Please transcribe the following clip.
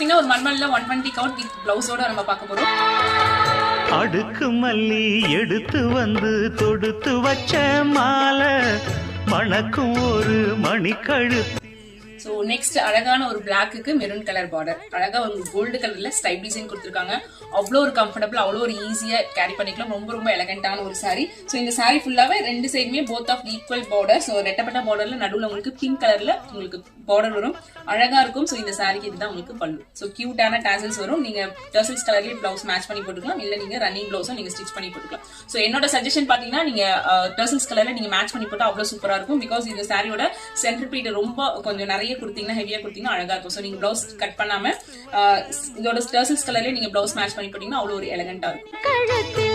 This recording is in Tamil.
பாத்தீங்கன்னா ஒரு மல்மல்ல 120 கவுண்ட் வித் பிளவுஸோட நம்ம பார்க்க போறோம். அடுக்கு மல்லி எடுத்து வந்து தொடுத்து வச்ச மாலை மணக்கும் ஒரு மணிக்கழுத்து. ஸோ நெக்ஸ்ட் அழகான ஒரு பிளாக்கு மெரூன் கலர் பார்டர், அழகா ஒரு கோல்டு கலர்ல ஸ்டைப் டிசைன் கொடுத்துருக்காங்க. அவ்வளோ ஒரு கம்ஃபர்டபுள், அவ்வளோ ஒரு ஈஸியா கேரி பண்ணிக்கலாம். ரொம்ப ரொம்ப எலகண்டான ஒரு சாரி. ஸோ இந்த சாரி ஃபுல்லாவே ரெண்டு சைடுமே both of equal border. So ரெட்டப்பட்ட பார்டர்ல நடுவில் உங்களுக்கு பிங்க் கலர்ல உங்களுக்கு பார்டர் வரும், அழகா இருக்கும். ஸோ இந்த சாரிக்கு இதுதான் உங்களுக்கு பல்லு. ஸோ கியூட்டான டாசல்ஸ் வரும். நீங்க டர்சல்ஸ் கலர்லயே பிளவுஸ் மேட்ச் பண்ணி போட்டுக்கலாம், இல்ல நீங்க ரன்னிங் பிளவுஸும் நீங்க ஸ்டிச் பண்ணி போட்டுக்கலாம். ஸோ என்னோட சஜஷன் பாத்தீங்கன்னா நீங்க டர்சல்ஸ் கலர்ல நீங்க மேட்ச் பண்ணி போட்டா அவ்வளவு சூப்பரா இருக்கும். பிகாஸ் இந்த சாரியோட சென்டர் பீட் ரொம்ப கொஞ்சம் நிறைய கொடுத்தீங்கன்னா, ஹெவியா கொடுத்தீங்கன்னா அழகா இருக்கும். ஸோ நீங்க பிளவுஸ் கட் பண்ணாம இதோட டர்சல்ஸ் கலர்லயே நீங்க பிளவுஸ் மேட்ச் பண்ணி போட்டீங்கன்னா அவ்வளவு ஒரு எலகண்டா இருக்கும்.